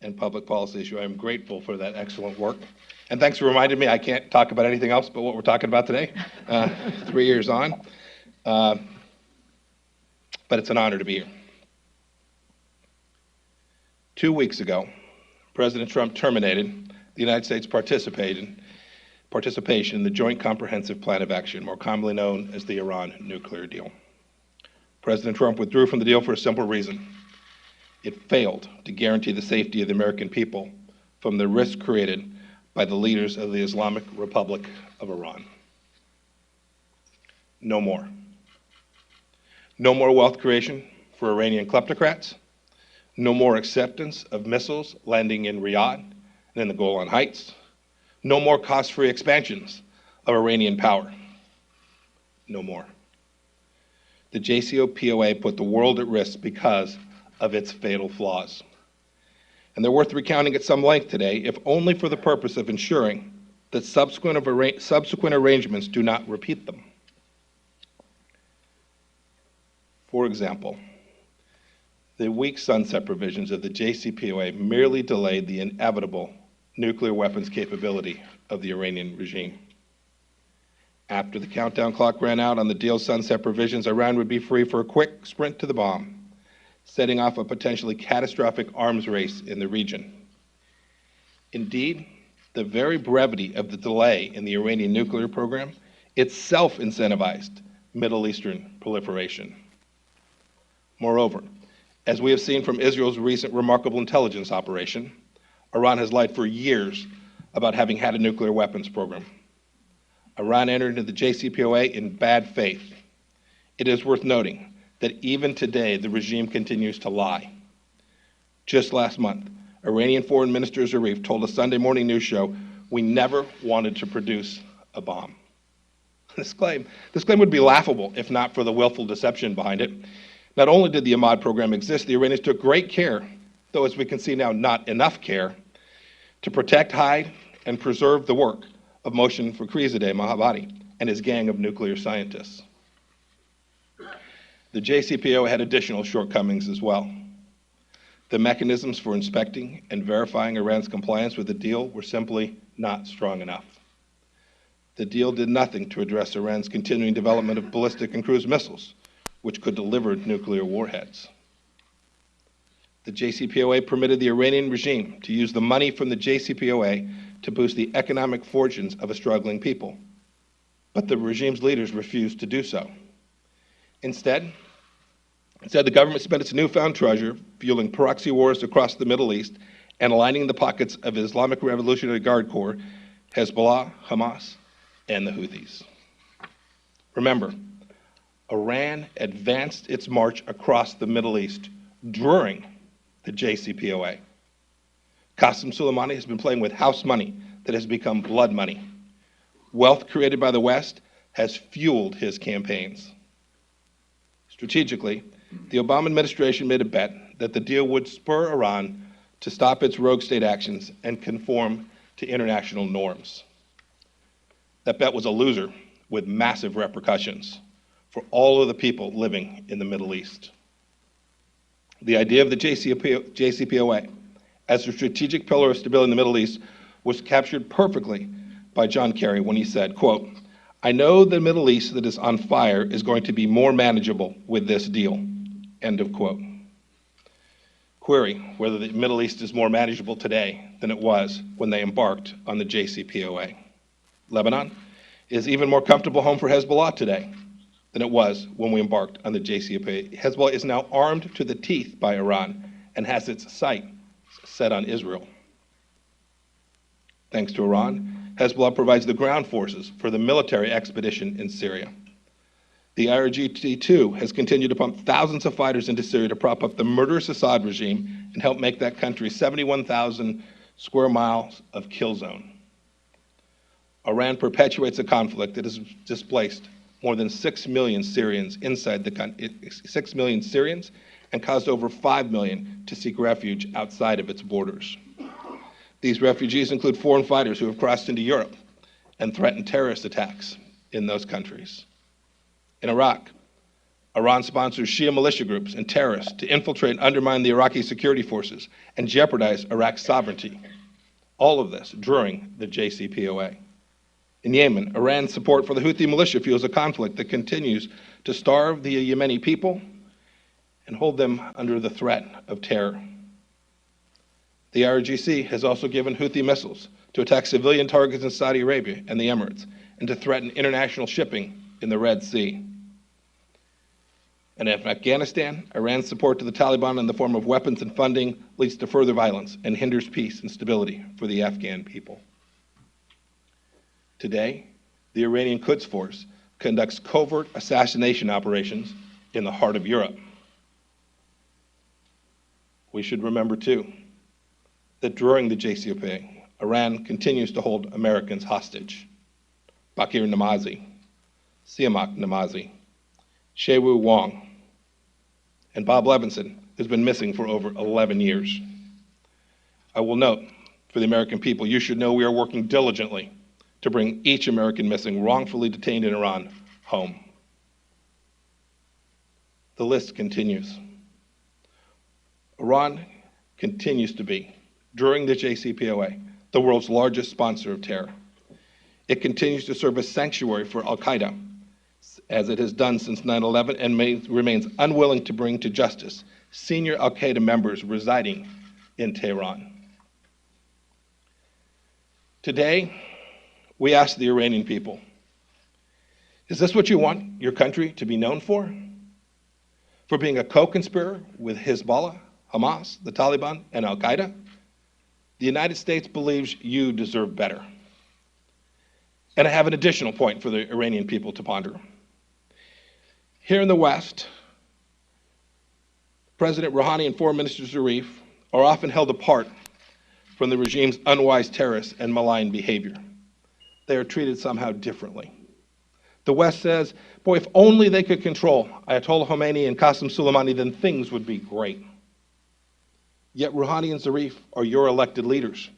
and public policy issue. I am grateful for that excellent work. And thanks for reminding me I can't talk about anything else but what we're talking about today, 3 years on. But it's an honor to be here. 2 weeks ago, President Trump terminated the United States participation in the Joint Comprehensive Plan of Action, more commonly known as the Iran nuclear deal. President Trump withdrew from the deal for a simple reason. It failed to guarantee the safety of the American people from the risk created by the leaders of the Islamic Republic of Iran. No more. No more wealth creation for Iranian kleptocrats. No more acceptance of missiles landing in Riyadh and in the Golan Heights. No more cost-free expansions of Iranian power. No more. The JCPOA put the world at risk because of its fatal flaws. And they're worth recounting at some length today, if only for the purpose of ensuring that subsequent arrangements do not repeat them. For example, the weak sunset provisions of the JCPOA merely delayed the inevitable nuclear weapons capability of the Iranian regime. After the countdown clock ran out on the deal's sunset provisions, Iran would be free for a quick sprint to the bomb, setting off a potentially catastrophic arms race in the region. Indeed, the very brevity of the delay in the Iranian nuclear program itself incentivized Middle Eastern proliferation. Moreover, as we have seen from Israel's recent remarkable intelligence operation, Iran has lied for years about having had a nuclear weapons program. Iran entered into the JCPOA in bad faith. It is worth noting that even today the regime continues to lie. Just last month, Iranian Foreign Minister Zarif told a Sunday morning news show, "We never wanted to produce a bomb." This claim would be laughable if not for the willful deception behind it. Not only did the Ahmad program exist, the Iranians took great care, though as we can see now, not enough care, to protect, hide, and preserve the work of Mohsen Fakhrizadeh Mohammadi and his gang of nuclear scientists. The JCPOA had additional shortcomings as well. The mechanisms for inspecting and verifying Iran's compliance with the deal were simply not strong enough. The deal did nothing to address Iran's continuing development of ballistic and cruise missiles, which could deliver nuclear warheads. The JCPOA permitted the Iranian regime to use the money from the JCPOA to boost the economic fortunes of a struggling people. But the regime's leaders refused to do so. Instead, the government spent its newfound treasure fueling proxy wars across the Middle East and aligning the pockets of Islamic Revolutionary Guard Corps, Hezbollah, Hamas, and the Houthis. Remember, Iran advanced its march across the Middle East during the JCPOA. Qasem Soleimani has been playing with house money that has become blood money. Wealth created by the West has fueled his campaigns. Strategically, the Obama administration made a bet that the deal would spur Iran to stop its rogue state actions and conform to international norms. That bet was a loser with massive repercussions for all of the people living in the Middle East. The idea of the JCPOA as a strategic pillar of stability in the Middle East was captured perfectly by John Kerry when he said, quote, "I know the Middle East that is on fire is going to be more manageable with this deal," end of quote. Query whether the Middle East is more manageable today than it was when they embarked on the JCPOA. Lebanon is even more comfortable home for Hezbollah today than it was when we embarked on the JCPOA. Hezbollah is now armed to the teeth by Iran and has its sight set on Israel. Thanks to Iran, Hezbollah provides the ground forces for the military expedition in Syria. The IRGC, has continued to pump thousands of fighters into Syria to prop up the murderous Assad regime and help make that country 71,000 square miles of kill zone. Iran perpetuates a conflict that has displaced more than 6 million Syrians inside the country, 6 million Syrians, and caused over 5 million to seek refuge outside of its borders. These refugees include foreign fighters who have crossed into Europe and threatened terrorist attacks in those countries. In Iraq, Iran sponsors Shia militia groups and terrorists to infiltrate and undermine the Iraqi security forces and jeopardize Iraq's sovereignty. All of this during the JCPOA. In Yemen, Iran's support for the Houthi militia fuels a conflict that continues to starve the Yemeni people and hold them under the threat of terror. The IRGC has also given Houthi missiles to attack civilian targets in Saudi Arabia and the Emirates and to threaten international shipping in the Red Sea. And in Afghanistan, Iran's support to the Taliban in the form of weapons and funding leads to further violence and hinders peace and stability for the Afghan people. Today, the Iranian Quds Force conducts covert assassination operations in the heart of Europe. We should remember, too, that during the JCPOA, Iran continues to hold Americans hostage. Bakir Namazi, Siamak Namazi, Shewu Wong, and Bob Levinson has been missing for over 11 years. I will note, for the American people, you should know we are working diligently to bring each American missing, wrongfully detained in Iran, home. The list continues. Iran continues to be, during the JCPOA, the world's largest sponsor of terror. It continues to serve as sanctuary for al-Qaeda, as it has done since 9/11, and remains unwilling to bring to justice senior al-Qaeda members residing in Tehran. Today, we ask the Iranian people, is this what you want your country to be known for? For being a co-conspirator with Hezbollah, Hamas, the Taliban, and al-Qaeda? The United States believes you deserve better. And I have an additional point for the Iranian people to ponder. Here in the West, President Rouhani and Foreign Minister Zarif are often held apart from the regime's unwise terrorists and malign behavior. They are treated somehow differently. The West says, boy, if only they could control Ayatollah Khomeini and Qasem Soleimani, then things would be great. Yet Rouhani and Zarif are your elected leaders.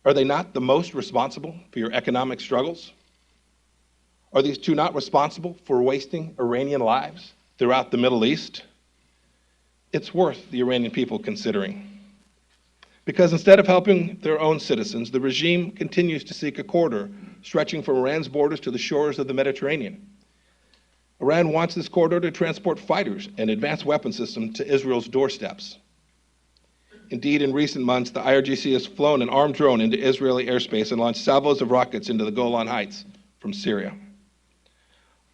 Are they not the most responsible for your economic struggles? Are these two not responsible for wasting Iranian lives throughout the Middle East? It's worth the Iranian people considering. Because instead of helping their own citizens, the regime continues to seek a corridor stretching from Iran's borders to the shores of the Mediterranean. Iran wants this corridor to transport fighters and advanced weapon systems to Israel's doorsteps. Indeed, in recent months, the IRGC has flown an armed drone into Israeli airspace and launched salvos of rockets into the Golan Heights from Syria.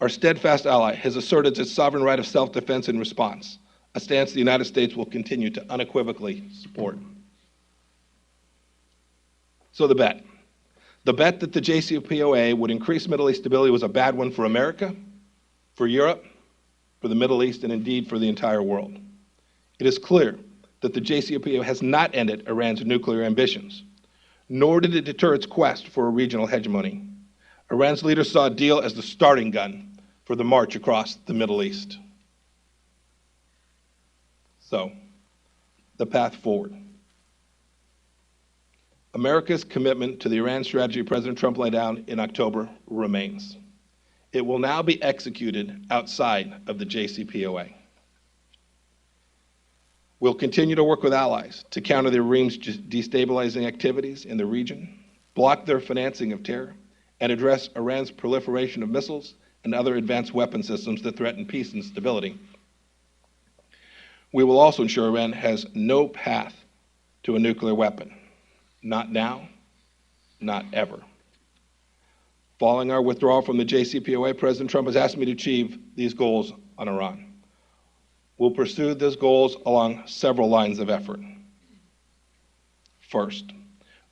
Our steadfast ally has asserted its sovereign right of self-defense in response, a stance the United States will continue to unequivocally support. So the bet that the JCPOA would increase Middle East stability was a bad one for America, for Europe, for the Middle East, and indeed for the entire world. It is clear that the JCPOA has not ended Iran's nuclear ambitions, nor did it deter its quest for a regional hegemony. Iran's leaders saw a deal as the starting gun for the march across the Middle East. So, the path forward. America's commitment to the Iran strategy President Trump laid down in October remains. It will now be executed outside of the JCPOA. We'll continue to work with allies to counter the regime's destabilizing activities in the region, block their financing of terror, and address Iran's proliferation of missiles and other advanced weapon systems that threaten peace and stability. We will also ensure Iran has no path to a nuclear weapon. Not now, not ever. Following our withdrawal from the JCPOA, President Trump has asked me to achieve these goals on Iran. We'll pursue these goals along several lines of effort. First,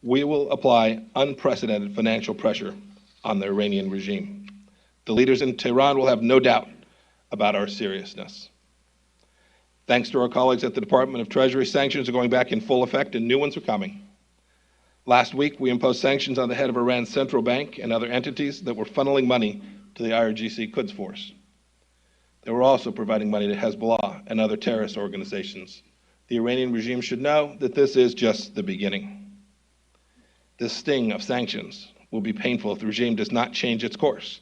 we will apply unprecedented financial pressure on the Iranian regime. The leaders in Tehran will have no doubt about our seriousness. Thanks to our colleagues at the Department of Treasury, sanctions are going back in full effect and new ones are coming. Last week, we imposed sanctions on the head of Iran's central bank and other entities that were funneling money to the IRGC Quds Force. They were also providing money to Hezbollah and other terrorist organizations. The Iranian regime should know that this is just the beginning. This sting of sanctions will be painful if the regime does not change its course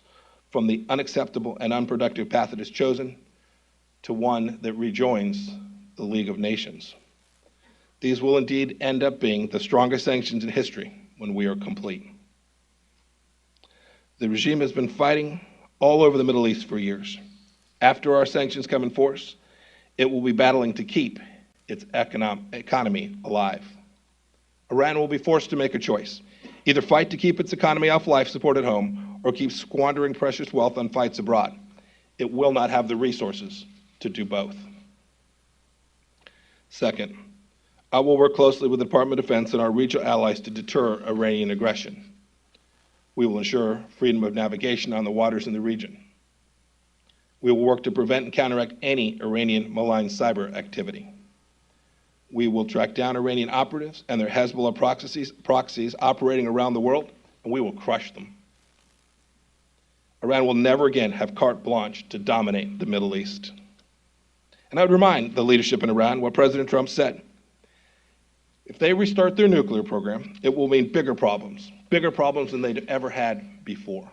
from the unacceptable and unproductive path it has chosen to one that rejoins the League of Nations. These will indeed end up being the strongest sanctions in history when we are complete. The regime has been fighting all over the Middle East for years. After our sanctions come in force, it will be battling to keep its economy alive. Iran will be forced to make a choice: either fight to keep its economy off life support at home or keep squandering precious wealth on fights abroad. It will not have the resources to do both. Second, I will work closely with the Department of Defense and our regional allies to deter Iranian aggression. We will ensure freedom of navigation on the waters in the region. We will work to prevent and counteract any Iranian malign cyber activity. We will track down Iranian operatives and their Hezbollah proxies operating around the world, and we will crush them. Iran will never again have carte blanche to dominate the Middle East. And I would remind the leadership in Iran what President Trump said. If they restart their nuclear program, it will mean bigger problems than they'd ever had before.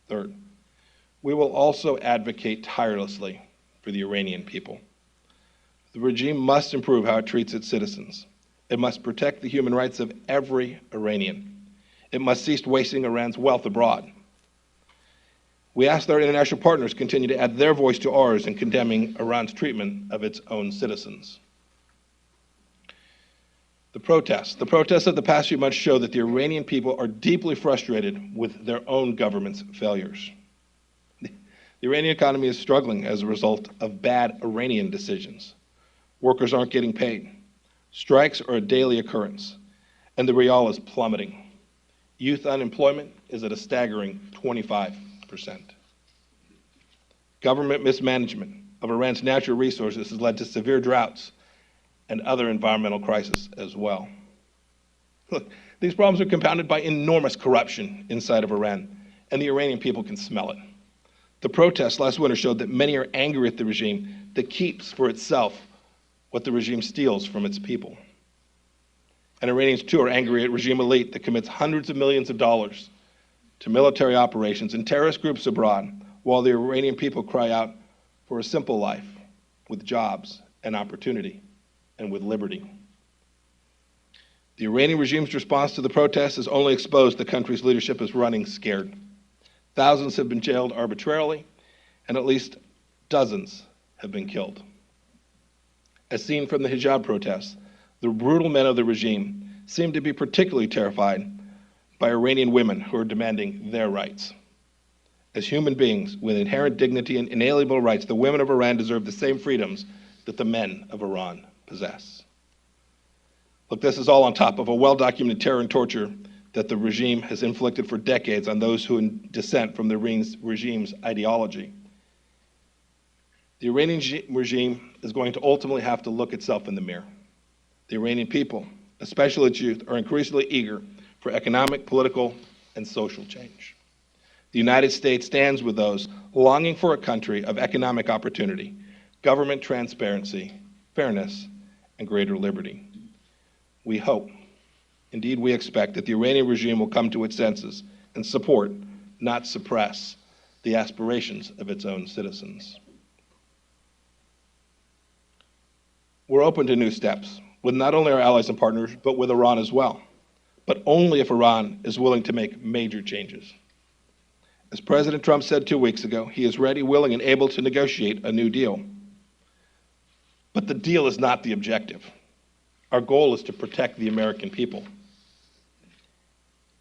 Third, we will also advocate tirelessly for the Iranian people. The regime must improve how it treats its citizens. It must protect the human rights of every Iranian. It must cease wasting Iran's wealth abroad. We ask that our international partners continue to add their voice to ours in condemning Iran's treatment of its own citizens. The protests of the past few months show that the Iranian people are deeply frustrated with their own government's failures. The Iranian economy is struggling as a result of bad Iranian decisions. Workers aren't getting paid. Strikes are a daily occurrence, and the rial is plummeting. Youth unemployment is at a staggering 25%. Government mismanagement of Iran's natural resources has led to severe droughts and other environmental crises as well. Look, these problems are compounded by enormous corruption inside of Iran, and the Iranian people can smell it. The protests last winter showed that many are angry at the regime that keeps for itself what the regime steals from its people. And Iranians too are angry at regime elite that commits hundreds of millions of dollars to military operations and terrorist groups abroad, while the Iranian people cry out for a simple life with jobs and opportunity and with liberty. The Iranian regime's response to the protests has only exposed the country's leadership as running scared. Thousands have been jailed arbitrarily, and at least dozens have been killed. As seen from the hijab protests, the brutal men of the regime seem to be particularly terrified by Iranian women who are demanding their rights. As human beings with inherent dignity and inalienable rights, the women of Iran deserve the same freedoms that the men of Iran possess. Look, this is all on top of a well-documented terror and torture that the regime has inflicted for decades on those who dissent from the regime's ideology. The Iranian regime is going to ultimately have to look itself in the mirror. The Iranian people, especially its youth, are increasingly eager for economic, political, and social change. The United States stands with those longing for a country of economic opportunity, government transparency, fairness, and greater liberty. We hope, indeed we expect, that the Iranian regime will come to its senses and support, not suppress, the aspirations of its own citizens. We're open to new steps with not only our allies and partners, but with Iran as well, but only if Iran is willing to make major changes. As President Trump said 2 weeks ago, he is ready, willing, and able to negotiate a new deal. But the deal is not the objective. Our goal is to protect the American people.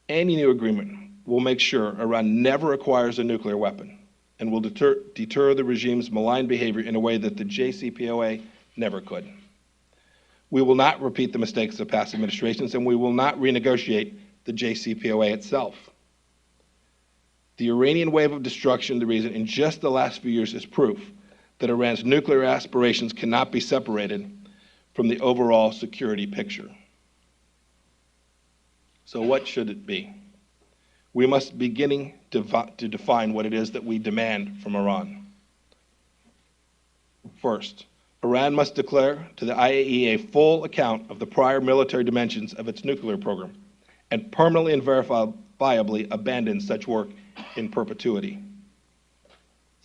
Any new agreement will make sure Iran never acquires a nuclear weapon and will deter the regime's malign behavior in a way that the JCPOA never could. We will not repeat the mistakes of past administrations, and we will not renegotiate the JCPOA itself. The Iranian wave of destruction, the reason in just the last few years, is proof that Iran's nuclear aspirations cannot be separated from the overall security picture. So what should it be? We must begin to define what it is that we demand from Iran. First, Iran must declare to the IAEA a full account of the prior military dimensions of its nuclear program and permanently and verifiably abandon such work in perpetuity.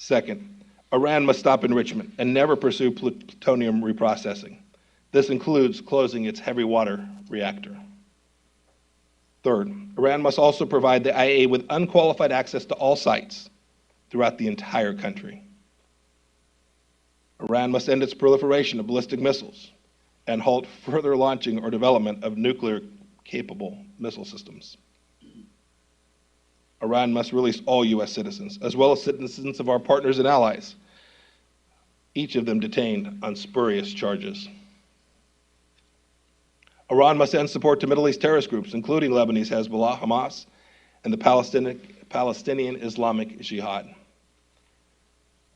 Second, Iran must stop enrichment and never pursue plutonium reprocessing. This includes closing its heavy water reactor. Third, Iran must also provide the IAEA with unqualified access to all sites throughout the entire country. Iran must end its proliferation of ballistic missiles and halt further launching or development of nuclear-capable missile systems. Iran must release all U.S. citizens, as well as citizens of our partners and allies, each of them detained on spurious charges. Iran must end support to Middle East terrorist groups, including Lebanese Hezbollah, Hamas, and the Palestinian Islamic Jihad.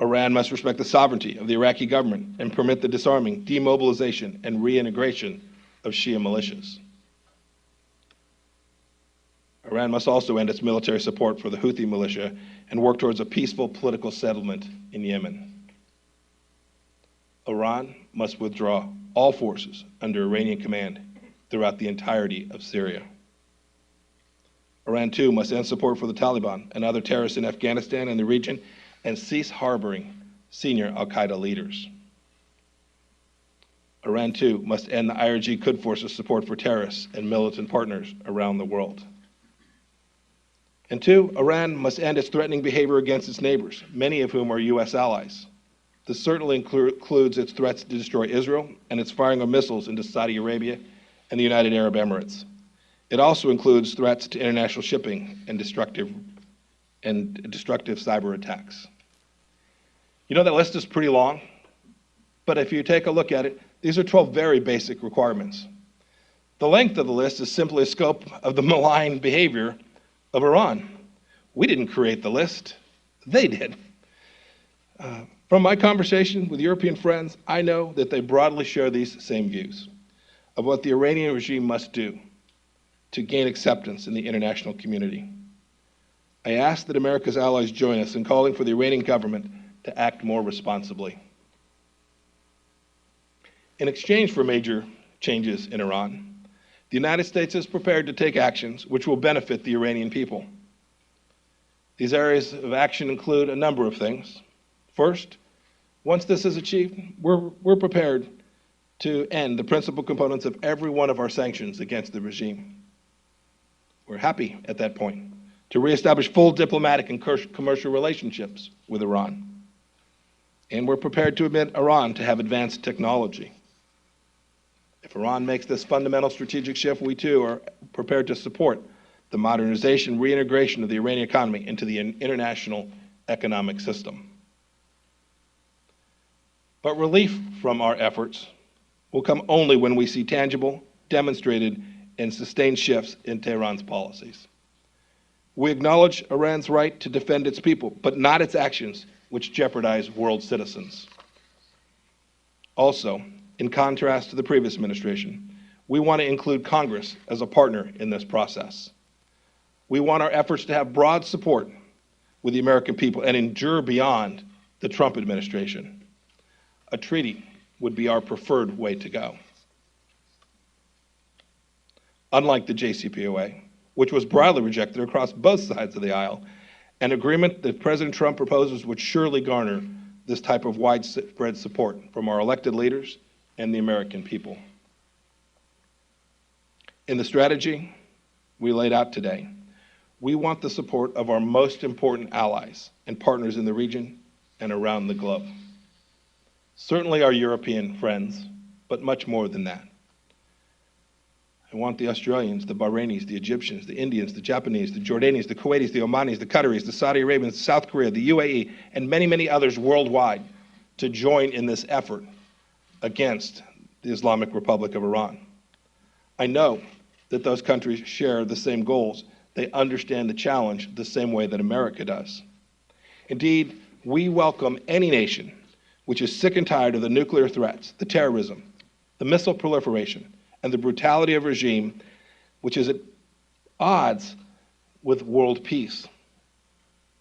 Iran must respect the sovereignty of the Iraqi government and permit the disarming, demobilization, and reintegration of Shia militias. Iran must also end its military support for the Houthi militia and work towards a peaceful political settlement in Yemen. Iran must withdraw all forces under Iranian command throughout the entirety of Syria. Iran, too, must end support for the Taliban and other terrorists in Afghanistan and the region and cease harboring senior al-Qaeda leaders. Iran, too, must end the IRG Quds Force's support for terrorists and militant partners around the world. And two, Iran must end its threatening behavior against its neighbors, many of whom are U.S. allies. This certainly includes its threats to destroy Israel and its firing of missiles into Saudi Arabia and the United Arab Emirates. It also includes threats to international shipping and destructive cyber attacks. You know, that list is pretty long, but if you take a look at it, these are 12 very basic requirements. The length of the list is simply a scope of the malign behavior of Iran. We didn't create the list, they did. From my conversation with European friends, I know that they broadly share these same views of what the Iranian regime must do to gain acceptance in the international community. I ask that America's allies join us in calling for the Iranian government to act more responsibly. In exchange for major changes in Iran, the United States is prepared to take actions which will benefit the Iranian people. These areas of action include a number of things. First, once this is achieved, we're prepared to end the principal components of every one of our sanctions against the regime. We're happy at that point to reestablish full diplomatic and commercial relationships with Iran. And we're prepared to admit Iran to have advanced technology. If Iran makes this fundamental strategic shift, we too are prepared to support the modernization, reintegration of the Iranian economy into the international economic system. But relief from our efforts will come only when we see tangible, demonstrated, and sustained shifts in Tehran's policies. We acknowledge Iran's right to defend its people, but not its actions which jeopardize world citizens. Also, in contrast to the previous administration, we want to include Congress as a partner in this process. We want our efforts to have broad support with the American people and endure beyond the Trump administration. A treaty would be our preferred way to go. Unlike the JCPOA, which was broadly rejected across both sides of the aisle, an agreement that President Trump proposes would surely garner this type of widespread support from our elected leaders and the American people. In the strategy we laid out today, we want the support of our most important allies and partners in the region and around the globe. Certainly our European friends, but much more than that. I want the Australians, the Bahrainis, the Egyptians, the Indians, the Japanese, the Jordanians, the Kuwaitis, the Omanis, the Qataris, the Saudi Arabians, South Korea, the UAE, and many, many others worldwide to join in this effort against the Islamic Republic of Iran. I know that those countries share the same goals. They understand the challenge the same way that America does. Indeed, we welcome any nation which is sick and tired of the nuclear threats, the terrorism, the missile proliferation, and the brutality of a regime which is at odds with world peace,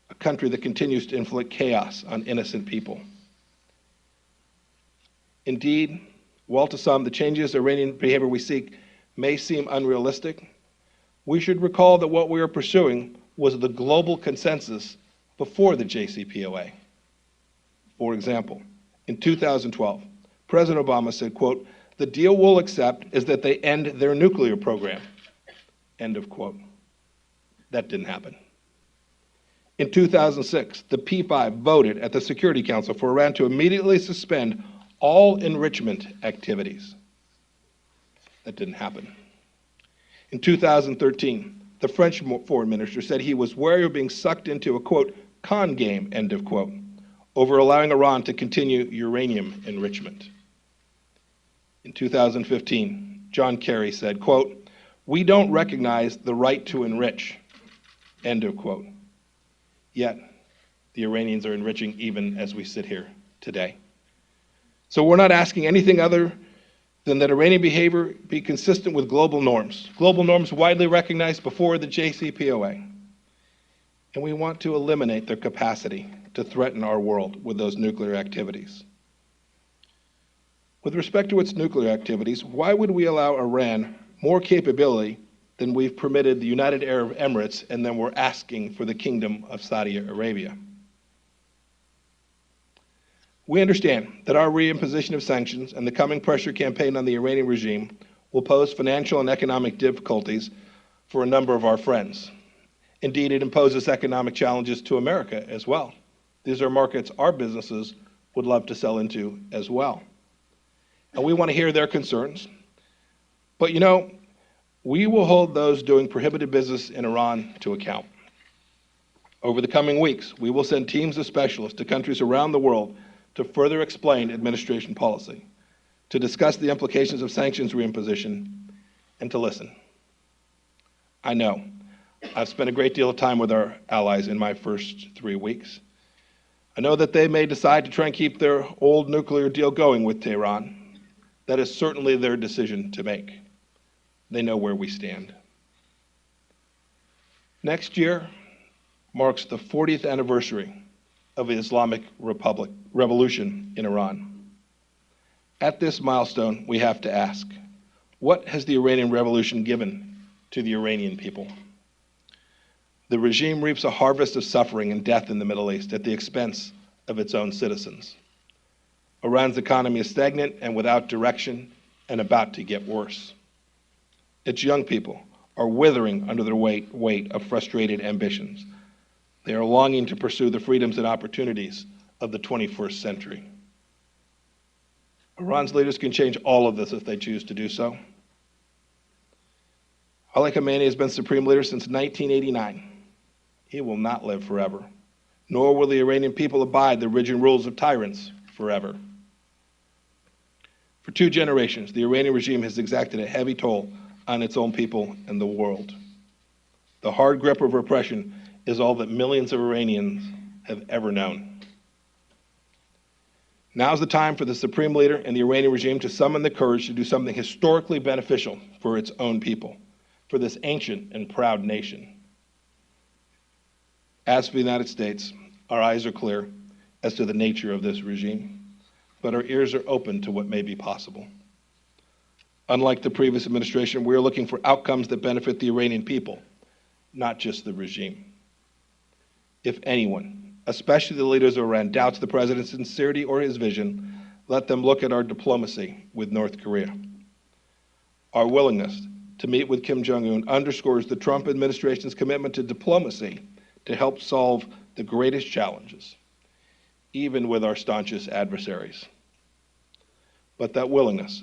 a country that continues to inflict chaos on innocent people. Indeed, while to some the changes in Iranian behavior we seek may seem unrealistic, we should recall that what we are pursuing was the global consensus before the JCPOA. For example, in 2012, President Obama said, quote, "The deal we'll accept is that they end their nuclear program," end of quote. That didn't happen. In 2006, the P5 voted at the Security Council for Iran to immediately suspend all enrichment activities. That didn't happen. In 2013, the French foreign minister said he was wary of being sucked into a, quote, "con game," end of quote, over allowing Iran to continue uranium enrichment. In 2015, John Kerry said, quote, "We don't recognize the right to enrich," end of quote. Yet, the Iranians are enriching even as we sit here today. So we're not asking anything other than that Iranian behavior be consistent with global norms widely recognized before the JCPOA. And we want to eliminate their capacity to threaten our world with those nuclear activities. With respect to its nuclear activities, why would we allow Iran more capability than we've permitted the United Arab Emirates, and then we're asking for the Kingdom of Saudi Arabia? We understand that our reimposition of sanctions and the coming pressure campaign on the Iranian regime will pose financial and economic difficulties for a number of our friends. Indeed, it imposes economic challenges to America as well. These are markets our businesses would love to sell into as well. And we want to hear their concerns. But you know, we will hold those doing prohibited business in Iran to account. Over the coming weeks, we will send teams of specialists to countries around the world to further explain administration policy, to discuss the implications of sanctions reimposition, and to listen. I know I've spent a great deal of time with our allies in my first 3 weeks. I know that they may decide to try and keep their old nuclear deal going with Tehran. That is certainly their decision to make. They know where we stand. Next year marks the 40th anniversary of the Islamic Revolution in Iran. At this milestone, we have to ask, what has the Iranian Revolution given to the Iranian people? The regime reaps a harvest of suffering and death in the Middle East at the expense of its own citizens. Iran's economy is stagnant and without direction and about to get worse. Its young people are withering under the weight of frustrated ambitions. They are longing to pursue the freedoms and opportunities of the 21st century. Iran's leaders can change all of this if they choose to do so. Ali Khamenei has been supreme leader since 1989. He will not live forever, nor will the Iranian people abide the rigid rules of tyrants forever. For 2 generations, the Iranian regime has exacted a heavy toll on its own people and the world. The hard grip of repression is all that millions of Iranians have ever known. Now's the time for the supreme leader and the Iranian regime to summon the courage to do something historically beneficial for its own people, for this ancient and proud nation. As for the United States, our eyes are clear as to the nature of this regime, but our ears are open to what may be possible. Unlike the previous administration, we are looking for outcomes that benefit the Iranian people, not just the regime. If anyone, especially the leaders of Iran, doubts the president's sincerity or his vision, let them look at our diplomacy with North Korea. Our willingness to meet with Kim Jong-un underscores the Trump administration's commitment to diplomacy to help solve the greatest challenges, even with our staunchest adversaries. But that willingness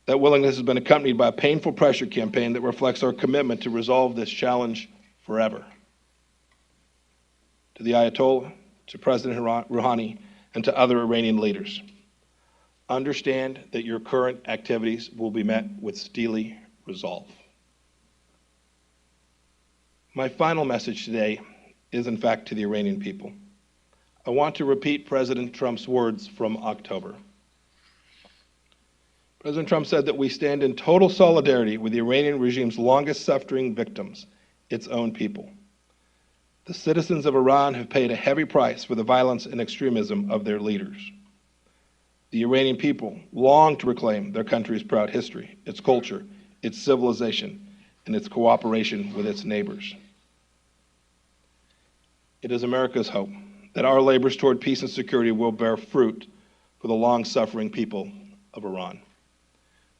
has been accompanied by a painful pressure campaign that reflects our commitment to resolve this challenge forever. To the Ayatollah, to President Rouhani, and to other Iranian leaders, understand that your current activities will be met with steely resolve. My final message today is, in fact, to the Iranian people. I want to repeat President Trump's words from October. President Trump said that we stand in total solidarity with the Iranian regime's longest suffering victims, its own people. The citizens of Iran have paid a heavy price for the violence and extremism of their leaders. The Iranian people long to reclaim their country's proud history, its culture, its civilization, and its cooperation with its neighbors. It is America's hope that our labors toward peace and security will bear fruit for the long-suffering people of Iran.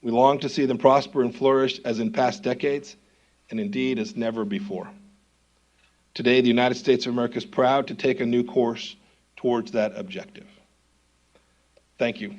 We long to see them prosper and flourish as in past decades, and indeed as never before. Today, the United States of America is proud to take a new course towards that objective. Thank you.